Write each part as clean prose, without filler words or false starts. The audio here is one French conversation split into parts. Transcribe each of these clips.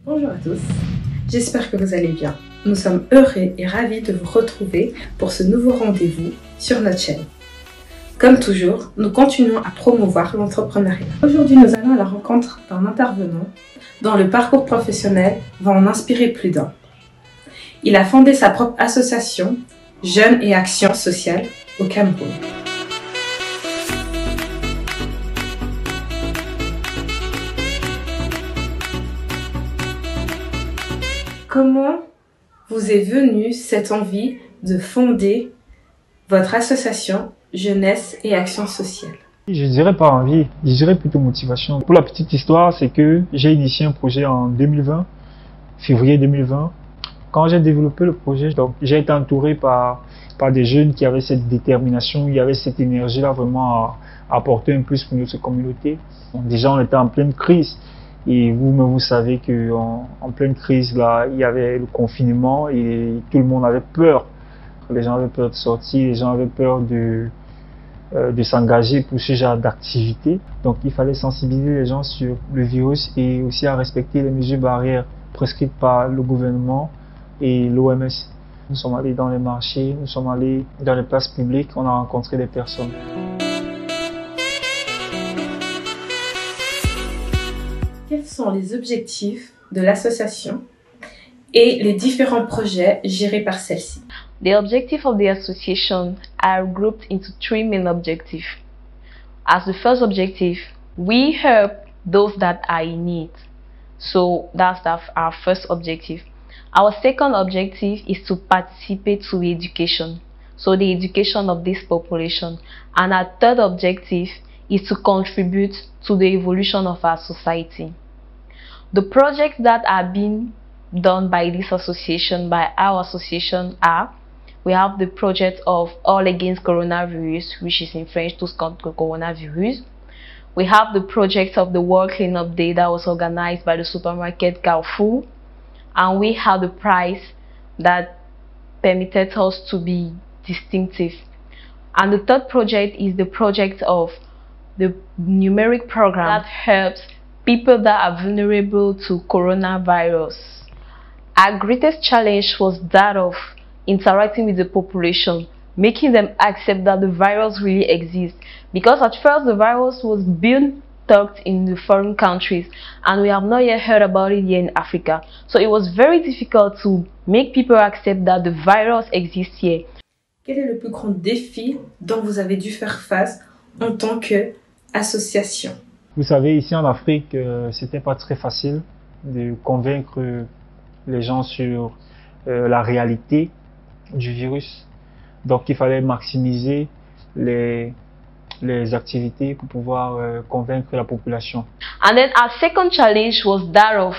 Bonjour à tous, j'espère que vous allez bien. Nous sommes heureux et ravis de vous retrouver pour ce nouveau rendez-vous sur notre chaîne. Comme toujours, nous continuons à promouvoir l'entrepreneuriat. Aujourd'hui, nous allons à la rencontre d'un intervenant dont le parcours professionnel va en inspirer plus d'un. Il a fondé sa propre association, Jeunes et Action Sociale, au Cameroun. Comment vous est venue cette envie de fonder votre association Jeunesse et Action Sociale? Je dirais pas envie, je dirais plutôt motivation. Pour la petite histoire, c'est que j'ai initié un projet en 2020, février 2020. Quand j'ai développé le projet, donc j'ai été entouré par des jeunes qui avaient cette détermination, il y avait cette énergie-là vraiment à apporter un plus pour notre communauté. Donc déjà, on était en pleine crise. Et vous-même, vous savez qu'en pleine crise, là, il y avait le confinement et tout le monde avait peur. Les gens avaient peur de sortir, les gens avaient peur de s'engager pour ce genre d'activité. Donc, il fallait sensibiliser les gens sur le virus et aussi à respecter les mesures barrières prescrites par le gouvernement et l'OMS. Nous sommes allés dans les marchés, nous sommes allés dans les places publiques, on a rencontré des personnes. Quels sont les objectifs de l'association et les différents projets gérés par celle-ci? The objectives of the association are grouped into three main objectives. As the first objective, we help those that are in need. So that's our first objective. Our second objective is to participate to education. So the education of this population. And our third objective is to contribute to the evolution of our society. The projects that are being done by this association, by our association, are: we have the project of All Against Coronavirus, which is in French, Tous contre Coronavirus. We have the project of the World Cleanup Day that was organized by the supermarket Carrefour. And we have the prize that permitted us to be distinctive. And the third project is the project of the numeric program that helps people that are vulnerable to coronavirus. Our greatest challenge was that of interacting with the population, making them accept that the virus really exists. Because at first the virus was being talked in the foreign countries and we have not yet heard about it here in Africa. So it was very difficult to make people accept that the virus exists here. Quel est le plus grand défi dont vous avez dû faire face en tant qu'association? Vous savez, ici en Afrique, c'était pas très facile de convaincre les gens sur la réalité du virus. Donc il fallait maximiser les activités pour pouvoir convaincre la population. And then our second challenge was that of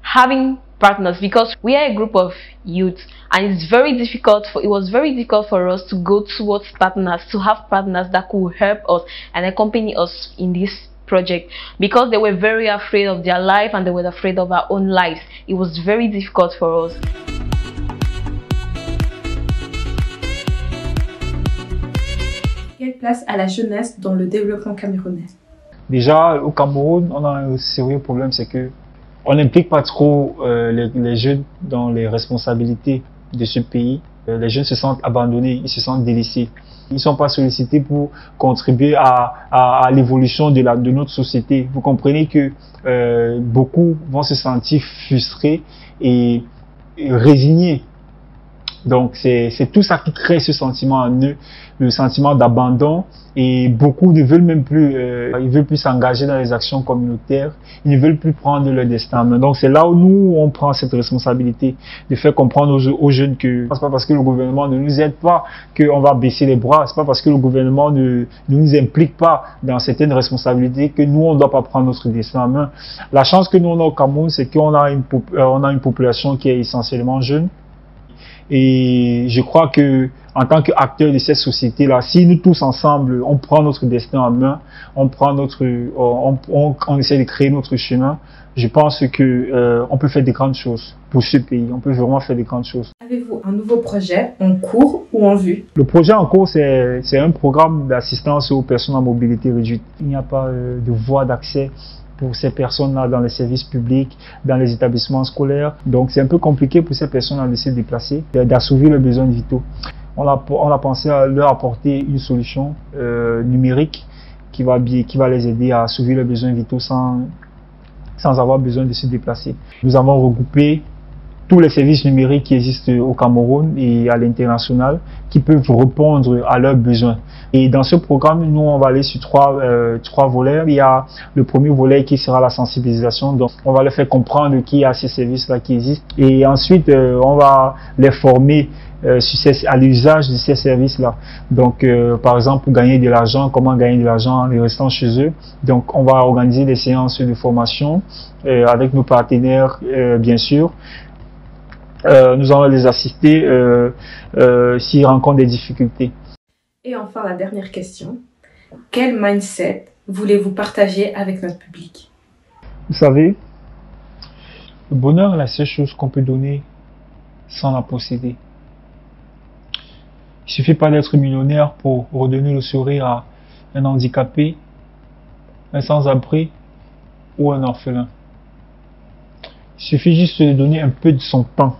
having partners, because we are a group of youth and it was very difficult for us to go towards partners, to have partners that could help us and accompany us in this project, because they were very afraid of their life and they were afraid of our own lives. It was very difficult for us. Quelle place a la jeunesse dans le développement camerounais? Déjà, au Cameroun, on a un sérieux problème, c'est que on n'implique pas trop les jeunes dans les responsabilités de ce pays. Les jeunes se sentent abandonnés, ils se sentent délaissés. Ils ne sont pas sollicités pour contribuer à l'évolution de notre société. Vous comprenez que beaucoup vont se sentir frustrés et résignés. Donc c'est tout ça qui crée ce sentiment en eux, le sentiment d'abandon, et beaucoup ne veulent même plus, ils veulent plus s'engager dans les actions communautaires, ils ne veulent plus prendre leur destin en main. Donc c'est là où nous on prend cette responsabilité de faire comprendre aux jeunes que c'est pas parce que le gouvernement ne nous aide pas qu'on va baisser les bras, c'est pas parce que le gouvernement ne nous implique pas dans certaines responsabilités que nous on doit pas prendre notre destin en main. La chance que nous on a au Cameroun, c'est qu'on a une population qui est essentiellement jeune. Et je crois que en tant qu'acteurs de cette société-là, si nous tous ensemble, on prend notre destin en main, on essaie de créer notre chemin, je pense que on peut faire des grandes choses pour ce pays. On peut vraiment faire des grandes choses. Avez-vous un nouveau projet en cours ou en vue? Le projet en cours, c'est un programme d'assistance aux personnes à mobilité réduite. Il n'y a pas de voie d'accès pour ces personnes-là dans les services publics, dans les établissements scolaires. Donc c'est un peu compliqué pour ces personnes-là de se déplacer, d'assouvir leurs besoins vitaux. On a pensé à leur apporter une solution numérique qui va les aider à assouvir leurs besoins vitaux sans avoir besoin de se déplacer. Nous avons regroupé tous les services numériques qui existent au Cameroun et à l'international qui peuvent répondre à leurs besoins. Et dans ce programme, nous, on va aller sur trois volets. Il y a le premier volet qui sera la sensibilisation. Donc, on va leur faire comprendre qu'il y a ces services-là qui existent. Et ensuite, on va les former à l'usage de ces services-là. Donc, par exemple, pour gagner de l'argent, comment gagner de l'argent en restant chez eux. Donc, on va organiser des séances de formation avec nos partenaires, bien sûr. Nous allons les assister s'ils rencontrent des difficultés. Et enfin, la dernière question. Quel mindset voulez-vous partager avec notre public? Vous savez, le bonheur est la seule chose qu'on peut donner sans la posséder. Il ne suffit pas d'être millionnaire pour redonner le sourire à un handicapé, un sans-abri ou un orphelin. Il suffit juste de donner un peu de son temps,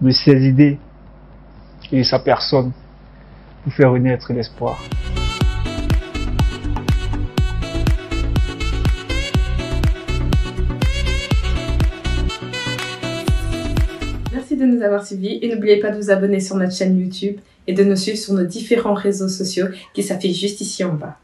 de ses idées et de sa personne pour faire renaître l'espoir. Merci de nous avoir suivis et n'oubliez pas de vous abonner sur notre chaîne YouTube et de nous suivre sur nos différents réseaux sociaux qui s'affichent juste ici en bas.